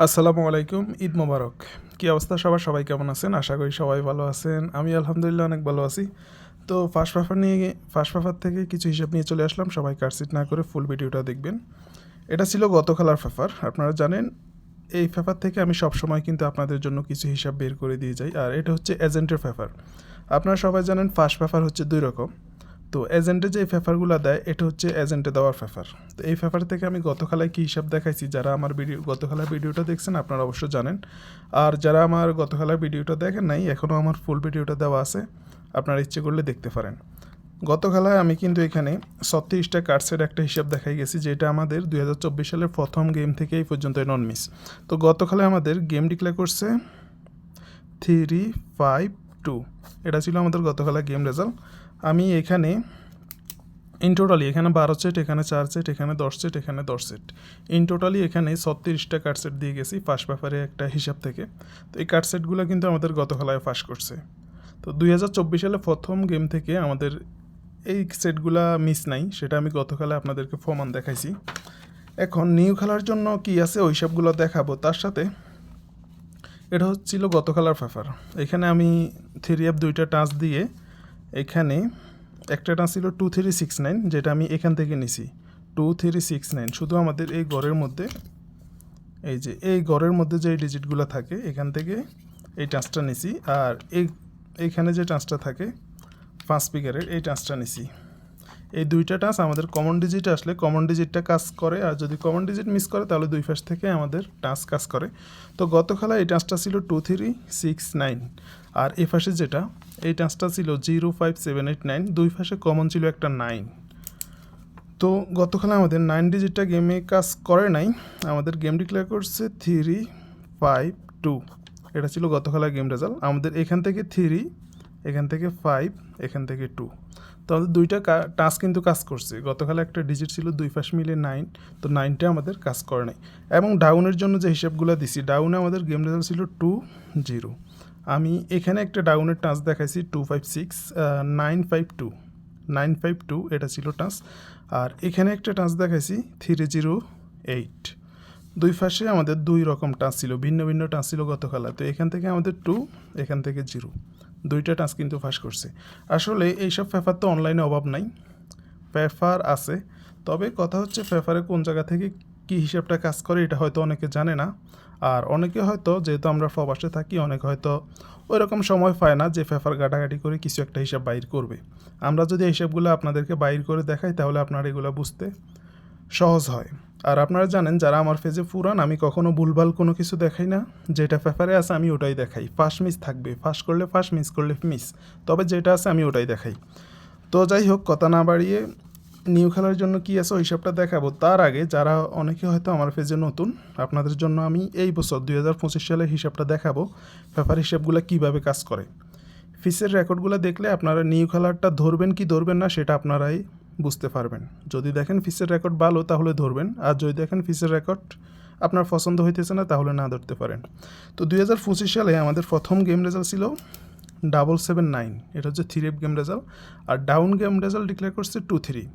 আসসালামু আলাইকুম, ঈদ মোবারক। কী অবস্থা সবার? সবাই কেমন আছেন? আশা করি সবাই ভালো আছেন। আমি আলহামদুলিল্লাহ অনেক ভালো আছি। তো ফার্স্ট পেপার থেকে কিছু হিসাব নিয়ে চলে আসলাম। সবাই কাটসিট না করে ফুল ভিডিওটা দেখবেন। এটা ছিল গত খেলার পেপার। আপনারা জানেন এই পেপার থেকে আমি সবসময় কিন্তু আপনাদের জন্য কিছু হিসাব বের করে দিয়ে যাই। আর এটা হচ্ছে এজেন্টের পেপার। আপনারা সবাই জানেন ফার্স্ট পেপার হচ্ছে 2 রকম। তো এজেন্টে যে পেপারগুলো দেয় এটা হচ্ছে এজেন্টে দেওয়ার পেপার। তো এই পেপার থেকে আমি গত খেলায় কী হিসাব দেখাইছি, যারা আমার গত খেলার ভিডিওটা দেখছেন আপনারা অবশ্য জানেন। আর যারা আমার গত খেলার ভিডিওটা দেখেন নাই, এখনও আমার ফুল ভিডিওটা দেওয়া আছে, আপনারা ইচ্ছে করলে দেখতে পারেন। গত খেলায় আমি কিন্তু এখানে 36টা কার্ডসের একটা হিসাব দেখাই গেছি, যেটা আমাদের 2024 সালের প্রথম গেম থেকে এই পর্যন্ত নন মিস। তো গত খেলায় আমাদের গেম ডিক্লেয়ার করছে 3-5-2। এটা ছিল আমাদের গত খেলার গেম রেজাল্ট। আমি এখানে ইন টোটালি এখানে 12 সেট, এখানে 4 সেট, এখানে 10 সেট, এখানে 10 সেট, ইন টোটালি এখানে 36টা কার্ড সেট দিয়ে গেছি ফার্স্ট পেপারে একটা হিসাব থেকে। তো এই কার্ড সেটগুলো কিন্তু আমাদের গত খেলায় ফাঁস করছে। তো 2024 সালে প্রথম গেম থেকে আমাদের এই সেটগুলা মিস নাই, সেটা আমি গত খেলায় আপনাদেরকে প্রমাণ দেখাইছি। এখন নিউ খেলার জন্য কি আছে ওই সবগুলো দেখাবো। তার সাথে এটা হচ্ছিল গত খেলার পেপার। এখানে আমি 3F 2টা টাচ দিয়ে এখানে একটা টাচ ছিল 2369, যেটা আমি এখান থেকে নিছি 2369। শুধু আমাদের এই ঘরের মধ্যে, এই যে এই ঘরের মধ্যে যে ডিজিটগুলো থাকে এখান থেকে এই টাচটা নিছি। আর এইখানে যে টাচটা থাকে 5 স্পিকারের এই টাচটা নিছি। এই দুইটা টাচ আমাদের কমন ডিজিট আসলে কমন ডিজিটটা কাজ করে, আর যদি কমন ডিজিট মিস করে তাহলে দুই পাশ থেকে আমাদের টাচ কাজ করে। তো গত খেলায় এই টাচটা ছিল 2369, আর এই পাশে যেটা এই টাচটা ছিল 05789। দুই পাশে কমন ছিল একটা 9। তো গত খেলায় আমাদের 9 ডিজিটটা গেমে কাজ করে নাই, আমাদের গেম ডিক্লেয়ার করছে 3-5-2। এটা ছিল গত খেলার গেম রেজাল্ট। আমাদের এখান থেকে 3, এখান থেকে 5, এখান থেকে 2। তো আমাদের দুইটা টাচ কিন্তু কাজ করছে। গতকাল একটা ডিজিট ছিল দুই পাশ মিলে 9, তো 9টা আমাদের কাজ করে নাই। এবং ডাউনের জন্য যে হিসাবগুলো দিছি, ডাউনে আমাদের গেম রেজাল্ট ছিল 2-0। আমি এখানে একটা ডাউনের টাচ দেখাইছি 256-952, এটা ছিল টাচ। আর এখানে একটা টাচ দেখাইছি 308। দুই পাশে আমাদের দুই রকম টাচ ছিল, ভিন্ন ভিন্ন টাচ ছিল গত খেলা। তো এখান থেকে আমাদের 2, এখান থেকে 0, দুইটা টাচ কিন্তু ফাঁস করছে। আসলে এইসব পেপার তো অনলাইনে অভাব নাই, পেপার আছে। তবে কথা হচ্ছে পেপারে কোন জায়গা থেকে কী হিসাবটা কাজ করে এটা হয়তো অনেকে জানে না। আর অনেকে হয়তো, যেহেতু আমরা প্রবাসে থাকি, অনেকে হয়তো ওই রকম সময় পায় না যে পেপার ঘাটাঘাটি করে কিছু একটা হিসাব বাইর করবে। আমরা যদি এই হিসাবগুলো আপনাদেরকে বাইর করে দেখাই তাহলে আপনারা এগুলো বুঝতে সহজ হয়। আর আপনারা জানেন যারা আমার পেজে পুরান, আমি কখনো ভুলভাল কোনো কিছু দেখাই না। যেটা পেপারে আছে আমি ওটাই দেখাই। ফার্স্ট মিস থাকবে, ফার্স্ট করলে ফার্স্ট, মিস করলে মিস, তবে যেটা আছে আমি ওটাই দেখাই। তো যাই হোক, কথা না বাড়িয়ে নিউ খেলার জন্য কী আছে ওই হিসাবটা দেখাবো। তার আগে যারা অনেকে হয়তো আমার পেজে নতুন, আপনাদের জন্য আমি এই বছর 2025 সালের হিসাবটা দেখাবো, পেপার হিসাবগুলো কীভাবে কাজ করে। ফিসের রেকর্ডগুলো দেখলে আপনারা নিউ খেলারটা ধরবেন কি ধরবেন না সেটা আপনারাই বুঝতে পারবেন। যদি দেখেন ফিসের রেকর্ড ভালো তাহলে ধরবেন, আর যদি দেখেন ফিসের রেকর্ড আপনার পছন্দ হইতেছে না তাহলে না ধরতে পারেন। তো 2025 সালে আমাদের প্রথম গেম রেজাল্ট ছিল 779, এটা হচ্ছে 3F গেম রেজাল্ট। আর ডাউন গেম রেজাল্ট ডিক্লেয়ার করছে 2-3।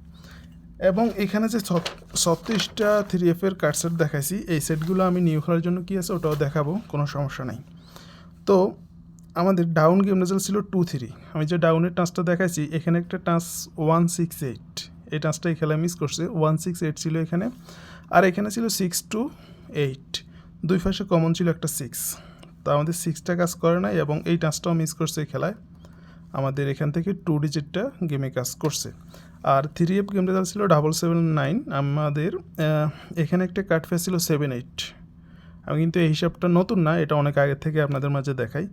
এবং এখানে যে 36টা 3F-এর কার্ড সেট দেখাইছি, এই সেটগুলো আমি নিউ খেলার জন্য কী আছে ওটাও দেখাবো, কোনো সমস্যা নেই। তো আমাদের ডাউন গেম রেজাল্ট ছিল 2-3। আমি যে ডাউনের টাচটা দেখাইছি এখানে একটা টাচ 168, এই টাচটা এই খেলায় মিস করছে। 168 ছিল এখানে, আর এখানে ছিল 6-8। দুই পাশে কমন ছিল একটা 6, তো আমাদের 6টা কাজ করে নাই এবং এই টাচটাও মিস করছে এই খেলায়। আমাদের এখান থেকে 2 ডিজিটটা গেমে কাজ করছে। আর 3F গেম রেজাল্ট ছিল 779। আমাদের এখানে একটা কাট ফেস ছিল 7-8। আমি কিন্তু এই হিসাবটা নতুন না, এটা অনেক আগে থেকে আপনাদের মাঝে দেখাই।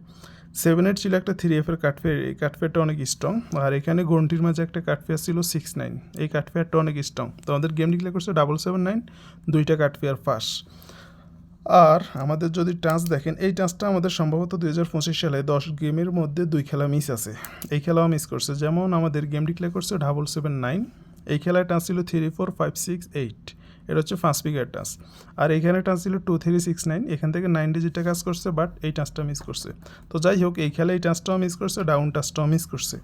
7-8 ছিল একটা 3F-এর কাটফেয়ার, এই কাটফেয়ারটা অনেক স্ট্রং। আর এখানে গন্টির মাঝে একটা কাটফেয়ার ছিল 6-9, এই কাটফেয়ারটা অনেক স্ট্রং। তো আমাদের গেম ডিক্লেয়ার করছে 779, দুইটা কাটফেয়ার ফাঁস। আর আমাদের যদি টাচ দেখেন, এই টাচটা আমাদের সম্ভবত 2025 সালে 10 গেমের মধ্যে 2 খেলা মিস আছে, এই খেলাও মিস করছে। যেমন আমাদের গেম ডিক্লেয়ার করছে 779, এই খেলায় টাচ ছিল 3-4-5-6-8, এটা হচ্ছে 5 স্পিকার টাচ। আর এইখানে টাচ ছিল 2-3-6-9, এখান থেকে 9 ডিজিটটা কাজ করছে, বাট এই টাচটা মিস করছে। তো যাই হোক, এই খেলায় এই টাচটাও মিস করছে, ডাউন টাচটাও মিস করছে।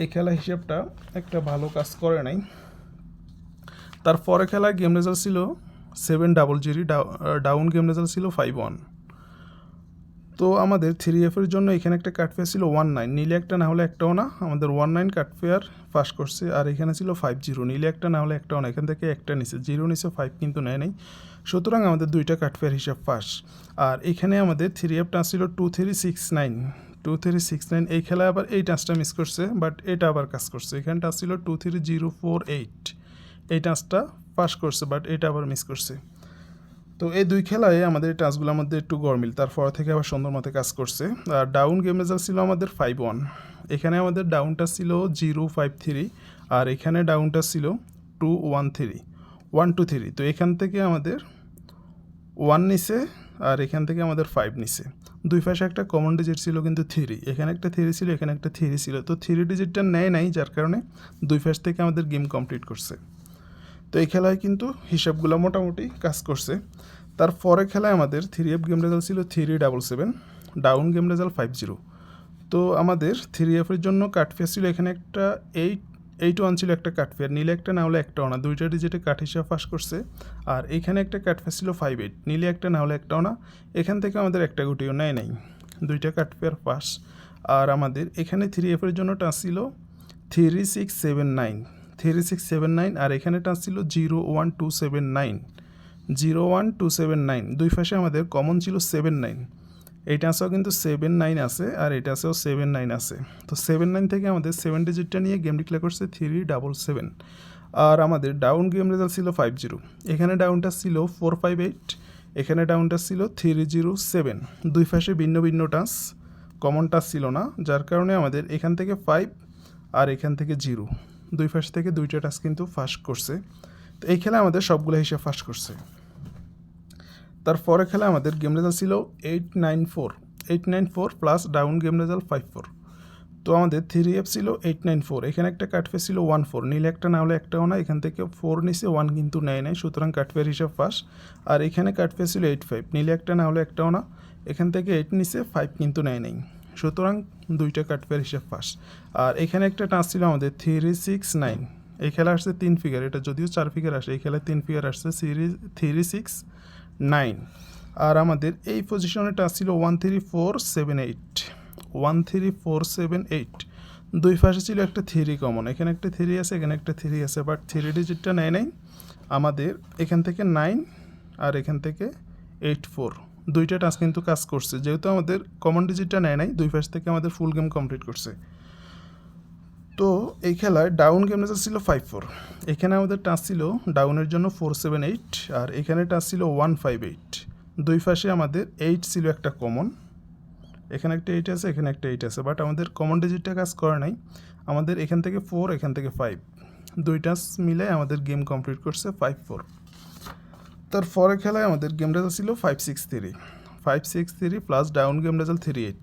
এই খেলা হিসেবটা একটা ভালো কাজ করে নাই। তারপরে খেলায় গেম রেজাল্ট ছিল 700 ডাউন গেম রেজাল্ট ছিল 51। তো আমাদের 3F-এর জন্য এখানে একটা কাট ফেয়ার ছিল 19, নিলে একটা না হলে একটাও না, আমাদের 19 কাট ফেয়ার পাস করছে। আর এখানে ছিল 50, নিলে একটা না হলে একটাও না, এখান থেকে একটা নিচে 0 নিচে 5 কিন্তু নেয় নাই, সুতরাং আমাদের দুইটা কাট ফেয়ার হিসাব পাস। আর এখানে আমাদের 3F টাচ ছিল 2369, এই খেলায় আবার এই টাচটা মিস করছে, বাট এটা আবার কাজ করছে। এখানে টাচ ছিল 23048, এই টাচটা পাস করছে, বাট এটা আবার মিস করছে। তো এই দুই খেলায় আমাদের টাচগুলোর মধ্যে একটু গরমিল, তারপর থেকে আবার সুন্দর মতো কাজ করছে। আর ডাউন গেম রেজাল্ট ছিল আমাদের 51, এখানে আমাদের ডাউনটা ছিল 053, আর এখানে ডাউনটা ছিল 123। তো এখান থেকে আমাদের 1 নিছে, আর এখান থেকে আমাদের 5 নিছে। দুই পাশে একটা কমন ডিজিট ছিল কিন্তু 3, এখানে একটা 3 ছিল, এখানে একটা 3 ছিল। তো 3 ডিজিটটা নেয় নাই, যার কারণে দুই পাশ থেকে আমাদের গেম কমপ্লিট করছে। তো এই খেলায় কিন্তু হিসাবগুলো মোটামুটি কাজ করছে। তারপরে খেলায় আমাদের 3F গেম রেজাল্ট ছিল 377, ডাউন গেম রেজাল্ট 50। তো আমাদের 3F-এর জন্য কাট ফেয়ার ছিল এখানে একটা 81 ছিল একটা কাট ফেয়ার, নিলে একটা না হলে একটাও না, দুইটা ডিজিটে কাট হিসাব পাস করছে। আর এখানে একটা কাট ফেয়ার ছিল 58, নিলে একটা না হলে একটাও না, এখান থেকে আমাদের একটা গুটিও নেয় নাই, দুইটা কাট ফেয়ার পাস। আর আমাদের এখানে 3F-এর জন্য টাচ ছিল 3679, আর এখানে টাচ ছিল 01279, দুই পাশে আমাদের কমন ছিল 79, এই টাচও কিন্তু 79 আছে, আর এই টাচেও 79 আছে। তো 79 থেকে আমাদের 7 ডিজিটটা নিয়ে গেম ডিক্লেয়ার করছে 377। আর আমাদের ডাউন গেম রেজাল্ট ছিল 50, এখানে ডাউনটা ছিল 458, এখানে ডাউনটা ছিল 307, দুই পাশে ভিন্ন ভিন্ন টাচ, কমন টাচ ছিল না, যার কারণে আমাদের এখান থেকে 5 আর এখান থেকে 0, দুই পাশ থেকে দুইটা টাচ কিন্তু ফাঁস করছে। তো এই খেলা আমাদের সবগুলো হিসাব ফাঁস করছে। তারপরে খেলা আমাদের গেম রেজাল্ট ছিল 894 প্লাস ডাউন গেম রেজাল্ট 54। তো আমাদের 3F ছিল 894, এখানে একটা কাটফে ছিল 14, নিলে একটা না হলে একটাও না, এখান থেকে 4 নিচে 1 কিন্তু নেয় নাই, সুতরাং কাটফের হিসাব পাস। আর এখানে কাটফে ছিল 85, নিলে একটা না হলে একটাও না, এখান থেকে 8 নিচে 5 কিন্তু নেয় নাই, সুতরাং দুইটা কাটফের হিসাব পাস। আর এখানে একটা টাচ ছিল আমাদের 369, এই খেলা আসছে 3 ফিগার, এটা যদিও 4 ফিগার আসে, এই খেলায় 3 ফিগার আসছে 369। আর আমাদের এই পজিশনে টাচ ছিল 13478, দুই পাশে ছিল একটা 3 কমন, এখানে একটা 3 আছে, এখানে একটা 3 আছে, বাট 3 ডিজিটটা নেয় নাই আমাদের, এখান থেকে 9 আর এখান থেকে 84, দুইটা টাচ কিন্তু কাজ করছে, যেহেতু আমাদের কমন ডিজিটটা নেয় নাই, দুই পাশ থেকে আমাদের ফুল গেম কমপ্লিট করছে। তো এই খেলায় ডাউন গেম রেজাল্ট ছিল 54, এখানে আমাদের টাচ ছিল ডাউনের জন্য 478, আর এখানে টাচ ছিল 158, দুই পাশে আমাদের 8 ছিল একটা কমন, এখানে একটা 8 আছে, এখানে একটা 8 আছে, বাট আমাদের কমন ডিজিটটা কাজ করে নাই, আমাদের এখান থেকে 4, এখান থেকে 5, দুই টাচ মিলে আমাদের গেম কমপ্লিট করছে 54। তারপরে খেলায় আমাদের গেম রেজাল্ট ছিল 563 প্লাস ডাউন গেম রেজাল্ট 38।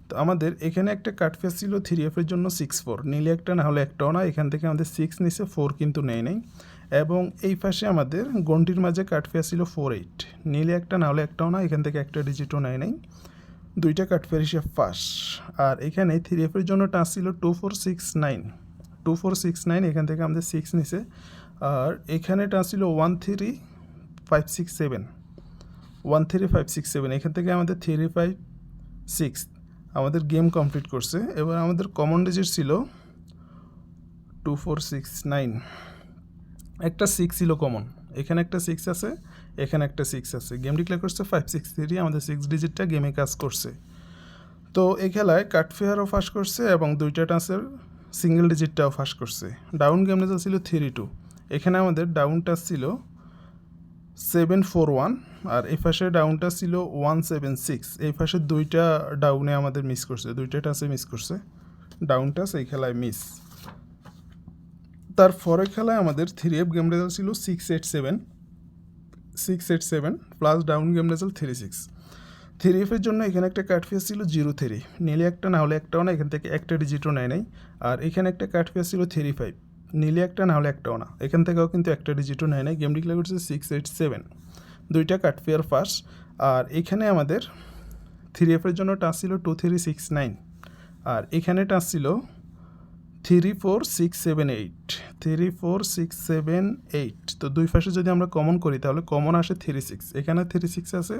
তো আমাদের এখানে একটা কাটফেস ছিল 3F-এর জন্য 64, নিলে একটা না হলে একটাও না, এখান থেকে আমাদের 6 নিচে 4 কিন্তু নেয় নাই, এবং এই পাশে আমাদের গন্টির মাঝে কাটফেস ছিল 48, নিলে একটা না হলে একটাও না, এখান থেকে একটা ডিজিটও নেয় নাই, দুইটা কাটফের হিসেব পাস। আর এখানে 3F-এর জন্য টাচ ছিল 2469, এখান থেকে আমাদের 6 নিচে, আর এখানে টাচ ছিল 13567, এখান থেকে আমাদের 356, আমাদের গেম কমপ্লিট করছে। এবার আমাদের কমন ডিজিট ছিল 2469, একটা 6 ছিল কমন, এখানে একটা 6 আছে, এখানে একটা 6 আছে, গেম ডিক্লেয়ার করছে 563, আমাদের 6 ডিজিটটা গেমে কাজ করছে। তো এই খেলায় কাটফেয়ারও ফাঁস করছে এবং দুইটা টাচের সিঙ্গেল ডিজিটটাও ফাঁস করছে। ডাউন গেম রেজাল্ট ছিল 32, এখানে আমাদের ডাউন টাচ ছিল 741, আর এই পাশে ডাউনটা ছিল 176, এই পাশে দুইটা ডাউনে আমাদের মিস করছে, দুইটা টাচে মিস করছে, ডাউন টাচ এই খেলায় মিস। তারপরে খেলায় আমাদের 3F গেম রেজাল্ট ছিল 687 প্লাস ডাউন গেম রেজাল্ট 36। 3F-এর জন্য এখানে একটা কাটফেস ছিল 03, নিলে একটা না হলে একটাও না, এখান থেকে একটা ডিজিটও নেয় নাই, আর এখানে একটা কাটফেস ছিল 35, নিলে একটা না হলে একটাও না, এখান থেকেও কিন্তু একটা ডিজিটও নেয় নাই, গেম ডিক্লেয়ার করছে 687, দুইটা কাটফেয়ার পাস। আর এখানে আমাদের 3F-এর জন্য টাচ ছিল 2369, আর এখানে টাচ ছিল 34678, 3 4 6 7 8। তো দুই পাশে যদি আমরা কমন করি তাহলে কমন আসে 3 6, এখানে 3 6 আছে,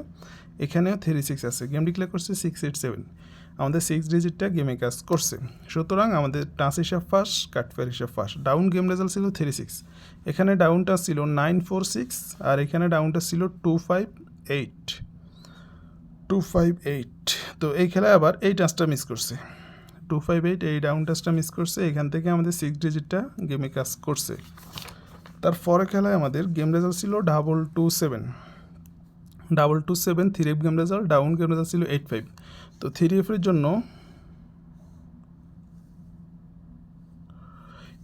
এখানেও 3 6 আছে। গেম ডিক্লেয়ার করছে 6 8 7, আমাদের 6 ডিজিটটা গেমে কাজ করছে। সুতরাং আমাদের টাচ হিসাব ফার্স্ট, কাটফেয়ার হিসাব ফার্স্ট। ডাউন গেম রেজাল্ট ছিল 3 6, এখানে ডাউনটা ছিল 9 4 6, আর এখানে ডাউনটা ছিল 2 5 8 2 5 8। তো এই খেলায় আবার এই টাচটা মিস করছে, 2 5 8, এই ডাউন টাচটা মিস করছে। এখান থেকে আমাদের 6 ডিজিটটা গেমে কাজ করছে। তারপরে খেলায় আমাদের গেম রেজাল্ট ছিল 2 2 7, 2 2 7 3F game result, down game result ছিল 8 5। তো 3F এর জন্য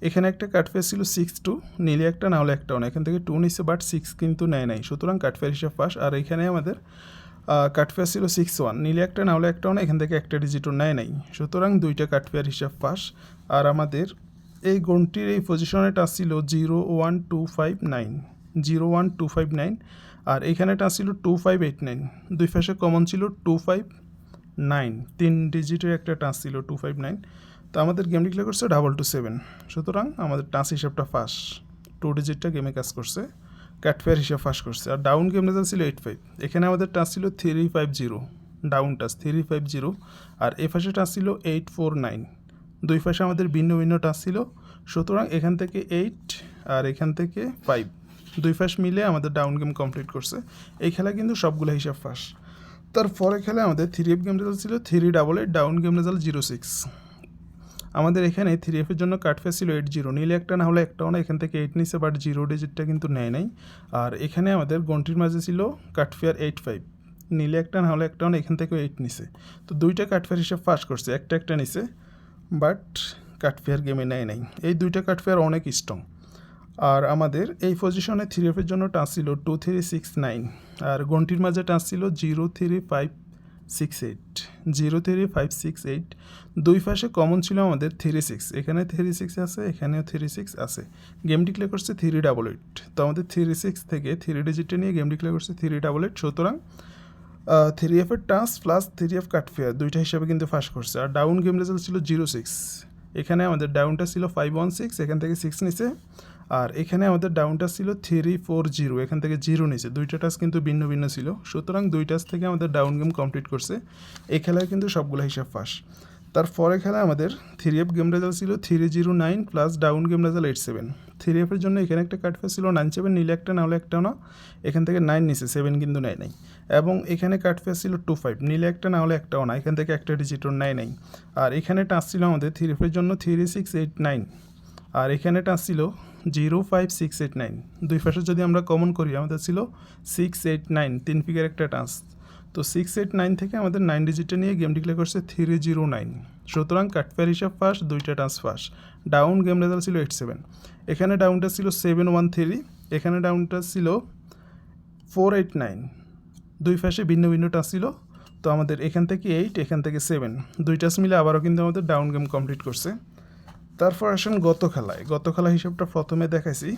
এখানে একটা কাটফেয়ার ছিল 6 2, নিলে একটা না হলে একটাও না, এখান থেকে 2 নিচ্ছে বাট 6 কিন্তু নেয় নাই, সুতরাং কাটফেয়ার হিসাব ফার্স্ট। আর এখানে আমাদের কাটফেয়ার ছিল 6 1, নিলে একটা না হলে একটাও না, এখান থেকে একটা ডিজিটও নেয় নাই, সুতরাং দুইটা কাটফেয়ার হিসাব ফার্স্ট। আর আমাদের এই গণটির এই পজিশনে টাচ ছিল 0 1 2 5 9, 0 1 2 5 9, আর এখানে টাচ ছিল 2 5 8 9। দুই পাশে কমন ছিল 2 5 9, 3 ডিজিটের একটা টাচ ছিল 2 5 9। তো আমাদের গেম ডিক্লেয়ার করছে 2 2 7, সুতরাং আমাদের টাচ হিসাবটা ফার্স্ট, 2 ডিজিটটা গেমে কাজ করছে, কাটফেয়ার হিসাব ফার্স্ট করছে। আর ডাউন গেম রেজাল্ট ছিল 8 5, এখানে আমাদের টাচ ছিল 3 5 0, ডাউন টাচ 3 5 0, আর এ পাশে টাচ ছিল 8 4 9। দুই পাশে আমাদের ভিন্ন ভিন্ন টাচ ছিল, সুতরাং এখান থেকে 8 আর এখান থেকে 5, দুই পাশ মিলে আমাদের ডাউন গেম কমপ্লিট করছে। এই খেলা কিন্তু সবগুলো হিসাব ফার্স্ট। তারপরে খেলে আমাদের 3F গেম রেজাল্ট ছিল 3 8 8, ডাউন গেম রেজাল্ট 0 6। আমাদের এখানে 3F এর জন্য কাটফেয়ার ছিল 8 0, নিলে একটা না হলে একটাও না, এখান থেকে 8 নিছে বাট 0 ডিজিটটা কিন্তু নেয় নাই। আর এখানে আমাদের গন্টির মাঝে ছিল কাটফেয়ার 8 5, নিলে একটা না হলে একটাও না, এখান থেকে 8 নিছে। তো দুইটা কাটফেয়ার হিসাব ফার্স্ট করছে, একটা নিছে বাট কাটফেয়ার গেমে নেয় নাই। এই দুইটা কাটফেয়ার অনেক স্ট্রং। আর আমাদের এই পজিশনে 3F এর জন্য টাচ ছিল 2 3 6 9, আর গন্টির মাঝে টাচ ছিল 0 3 5 6 8, 0 3 5 6 8। দুই পাশে কমন ছিল আমাদের 3 6, এখানে 3 6 আছে, এখানেও 3 6 আছে। গেম ডিক্লেয়ার করছে 3 8 8। তো আমাদের 3 6 থেকে 3 ডিজিটে নিয়ে গেম ডিক্লেয়ার করছে 3 8 8, সুতরাং 3F এর টাচ প্লাস 3F কাটফেয়ার দুইটা হিসাবে কিন্তু ফার্স্ট করছে। আর ডাউন গেম রেজাল্ট ছিল 0 6, এখানে আমাদের ডাউনটা ছিল 5 1 6, এখান থেকে 6 নিছে। আর এখানে আমাদের ডাউনটা ছিল 3 4 0, এখান থেকে 0 নিচে, দুইটা টাচ কিন্তু ভিন্ন ভিন্ন ছিল, সুতরাং দুই টাচ থেকে আমাদের ডাউন গেম কমপ্লিট করছে। এই খেলায় কিন্তু সবগুলো হিসাব ফার্স্ট। তারপরে খেলায় আমাদের 3F গেম রেজাল্ট ছিল 3 0 9 plus down game result 8 7। 3F এর জন্য এখানে একটা কাটফেয়ার ছিল 9 7, নিলে একটা না হলে একটাও না, এখান থেকে 9 নিচে, 7 কিন্তু নেয় নাই। এবং এখানে কাটফেয়ার ছিল 2 5, নিলে একটা না হলে একটাও না, এখান থেকে একটা ডিজিটও নেয় নাই। আর এখানে টাচ ছিল আমাদের 3F এর জন্য 3 6 8 9, আর এখানে টাচ ছিল 0 5 6 8 9। দুই পাশে যদি আমরা কমন করি আমাদের ছিল 6 8 9, 3 ফিগার একটা টাচ। তো 6 8 9 থেকে আমাদের 9 ডিজিটে নিয়ে গেম ডিক্লেয়ার করছে 3 0 9, সুতরাং কাটফেয়ার হিসাব ফার্স্ট, দুইটা touch first. Down game result ছিল 8 7, এখানে ডাউনটা ছিল 7 1 3, এখানে ডাউনটা ছিল 4 8 9। দুই পাশে ভিন্ন ভিন্ন টাচ ছিল, তো আমাদের এখান থেকে 8, এখান থেকে 7, দুই টাচ মিলে আবারও কিন্তু আমাদের ডাউন গেম কমপ্লিট করছে। তারপর আসেন গত খেলা হিসাবটা প্রথমে দেখাইছি।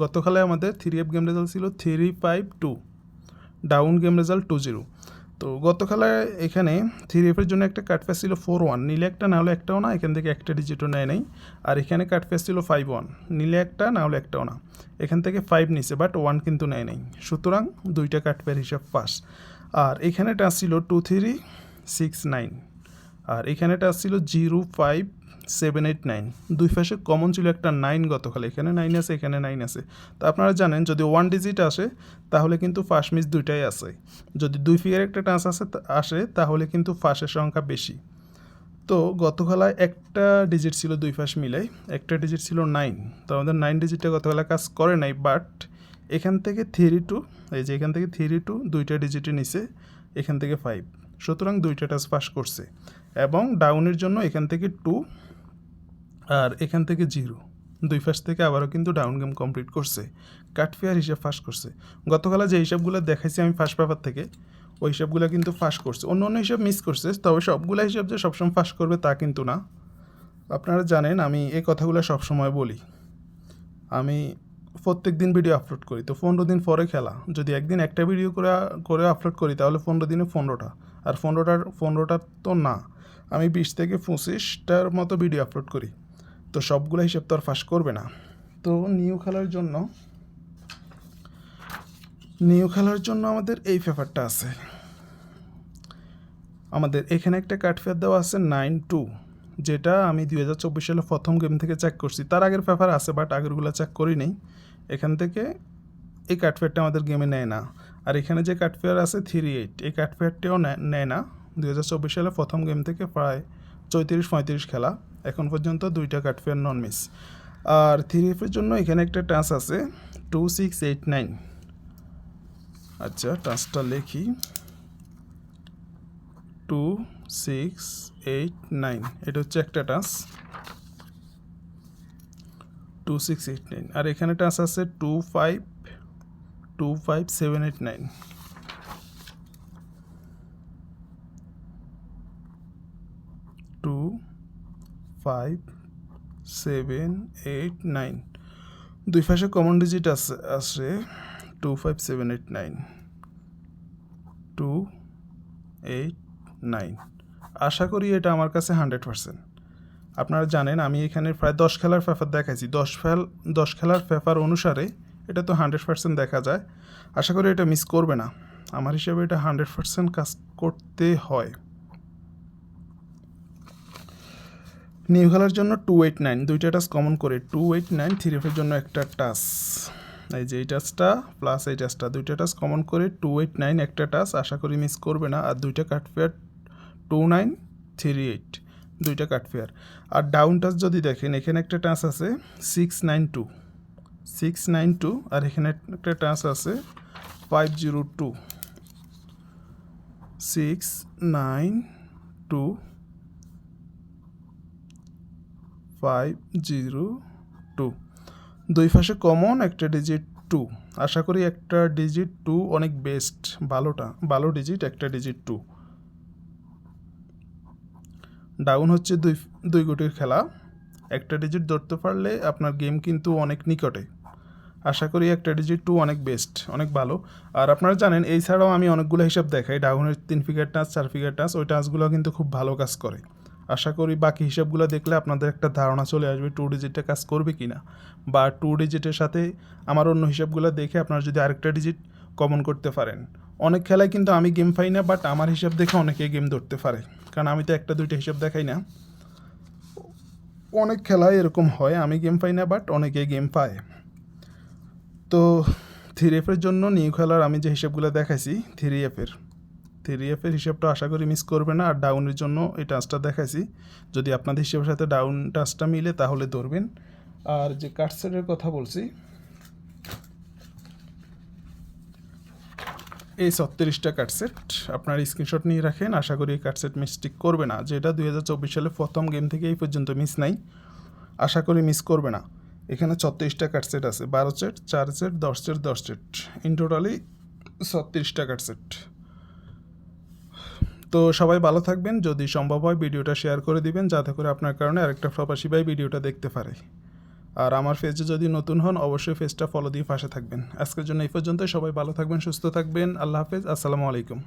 গত খেলায় আমাদের 3F গেম রেজাল্ট ছিল 3 5 2, ডাউন গেম রেজাল্ট 2 0। তো গত খেলায় এখানে 3F এর জন্য একটা কাটফেয়ার ছিল 4 1, নিলে একটা না হলে একটাও না, এখান থেকে একটা ডিজিটও নেয় নাই। আর এখানে কাটফেয়ার ছিল 5 1, নিলে একটা না হলে একটাও না, এখান থেকে 5 নিছে বাট 1 কিন্তু নেয় নাই, সুতরাং দুইটা কাটফেয়ার হিসাব ফার্স্ট। আর এখানে টাচ ছিল 2 3 6 9, আর এখানে টাচ ছিল 0 5 7 8 9। দুই পাশে কমন ছিল একটা 9 গতকাল, এখানে 9 আছে, এখানে 9 আছে। তো আপনারা জানেন যদি 1 ডিজিট আসে তাহলে কিন্তু ফার্স্ট মিস দুইটাই আছে, যদি দুই ফিগার একটা টাচ আসে তাহলে কিন্তু ফার্স্টের সংখ্যা বেশি। তো গতকালায় একটা ডিজিট ছিল দুই পাশ মিলাই, একটা ডিজিট ছিল 9। তো আমাদের 9 ডিজিটটা গতকালা কাজ করে নাই, বাট এখান থেকে 3 2, এই যে এখান থেকে 3 2 দুইটা ডিজিটে নিচে, এখান থেকে 5, সুতরাং দুইটা টাচ পাস করছে। এবং ডাউনের জন্য এখান থেকে 2 আর এখান থেকে 0, দুই পাশ থেকে আবারও কিন্তু ডাউন গেম কমপ্লিট করছে, কাটফেয়ার হিসাব ফাঁস করছে। গতকাল যে হিসাবগুলো দেখাইছি আমি ফার্স্ট পেপার থেকে, ওই হিসাবগুলো কিন্তু ফাঁস করছে, অন্য অন্য হিসাব মিস করছে, তবে সবগুলো হিসাব যে সবসময় ফাঁস করবে তা কিন্তু না। আপনারা জানেন আমি এই কথাগুলো সবসময় বলি, আমি প্রত্যেক দিন ভিডিও আপলোড করি, তো 15 দিন পরে খেলা, যদি একদিন একটা ভিডিও করে আপলোড করি তাহলে 15 দিনে 15টা, আর 15টার তো না, আমি 20 থেকে 25টার মতো ভিডিও আপলোড করি, তো সবগুলো হিসাব তো আর ফাঁস করবে না। তো নিউ খেলার জন্য আমাদের এই পেপারটা আছে। আমাদের এখানে একটা কার্ড ফেয়ার দেওয়া আছে 9-2, যেটা আমি 2024 সালে প্রথম গেম থেকে চেক করছি। তার আগের পেপার আছে, বাট আগেরগুলো চেক করি নেই। এখান থেকে এই কার্ড ফেয়ারটা আমাদের গেমে নেয় না। আর এখানে যে কার্ড ফেয়ার আছে 3-8, এই কার্ড ফেয়ারটিও নেয় না। 2024 সালে প্রথম গেম থেকে প্রায় 34-35 খেলা, এখন পর্যন্ত 2টা কার্ড ফেয়ার নন মিস। আর 3F-এর জন্য এখানে একটা টাচ আছে 2-6-8-9। আচ্ছা, টাচটা লিখি 2-6-8-9, এটা হচ্ছে একটা টাচ 2-6-8-9। আর এখানে টাচ আছে 2-5-7-8-9। 2-5-7-8-9, দুই পাশে কমন ডিজিট আসে 2-5-7-8-9, 2-8-9। আশা করি এটা আমার কাছে 100%। আপনারা জানেন আমি এখানে প্রায় 10 খেলার পেপার দেখাইছি। 10 খেলার পেপার অনুসারে এটা তো 100% দেখা যায়। আশা করি এটা মিস করবে না। আমার হিসাবে এটা 100% কাজ করতে হয়। নিউ খেলার জন্য 2-8-9, দুইটা টাচ কমন করে 2-8-9। 3F-এর জন্য একটা টাচ, এই যে এই টাচটা প্লাস এই টাচটা, দুইটা টাচ কমন করে 2-8-9 একটা টাচ, আশা করি মিস করবে না। আর দুইটা কাট ফেয়ার 2-9-3-8, দুইটা কাট ফেয়ার। আর ডাউন টাচ যদি দেখেন, এখানে একটা টাচ আছে 6-9-2, আর এখানে একটা টাচ আছে 5-0-2, 6-9-2, 5-0-2, দুই পাশে কমন একটা ডিজিট 2। আশা করি একটা ডিজিট 2 অনেক বেস্ট, ভালো ডিজিট, একটা ডিজিট 2। ডাউন হচ্ছে দুই গুটির খেলা, একটা ডিজিট ধরতে পারলে আপনার গেম কিন্তু অনেক নিকটে। আশা করি একটা ডিজিট 2 অনেক বেস্ট, অনেক ভালো। আর আপনারা জানেন এই ছাড়াও আমি অনেকগুলো হিসাব দেখাই, ডাউনের 3 ফিগার টাচ, 4 ফিগার টাচ, ওই টাচগুলো কিন্তু খুব ভালো কাজ করে। আশা করি বাকি হিসাবগুলো দেখলে আপনাদের একটা ধারণা চলে আসবে 2 ডিজিটটা কাজ করবে কি না, বা 2 ডিজিটের সাথে আমার অন্য হিসাবগুলো দেখে আপনারা যদি আরেকটা ডিজিট কমন করতে পারেন। অনেক খেলায় কিন্তু আমি গেম পাই না, বাট আমার হিসাব দেখে অনেকেই গেম ধরতে পারে, কারণ আমি তো একটা দুইটা হিসাব দেখাই না। অনেক খেলায় এরকম হয়, আমি গেম পাই না, বাট অনেকেই গেম পায়। তো 3F-এর জন্য নিউ খেলার আমি যে হিসাবগুলো দেখাইছি 3F-এর হিসাবটা আশা করি মিস করবে না। আর ডাউনের জন্য এই টাচটা দেখাইছি, যদি আপনাদের হিসাবের সাথে ডাউন টাচটা মিলে তাহলে ধরবেন। আর যে কাটসেটের কথা বলছি, এই 36টা কাটসেট আপনার স্ক্রিনশট নিয়ে রাখেন। আশা করি এই কাটসেট মিস্টেক করবে না, যেটা 2024 সালে প্রথম গেম থেকে এই পর্যন্ত মিস নাই, আশা করি মিস করবে না। এখানে 36টা কাটসেট আছে, 12 set, 4 set, 10 set, 10 set, in totally 36টা কাটসেট। তো সবাই ভালো থাকবেন, যদি সম্ভব হয় ভিডিওটা শেয়ার করে দিবেন, যাতে করে আপনার কারণে আরেকটা প্রবাসী ভাই ভিডিওটা দেখতে পারে। আর আমার পেজে যদি নতুন হন অবশ্যই পেজটা ফলো দিয়ে পাশে থাকবেন। আজকের জন্য এই পর্যন্ত, সবাই ভালো থাকবেন, সুস্থ থাকবেন, আল্লাহ হাফেজ, আসসালামু আলাইকুম।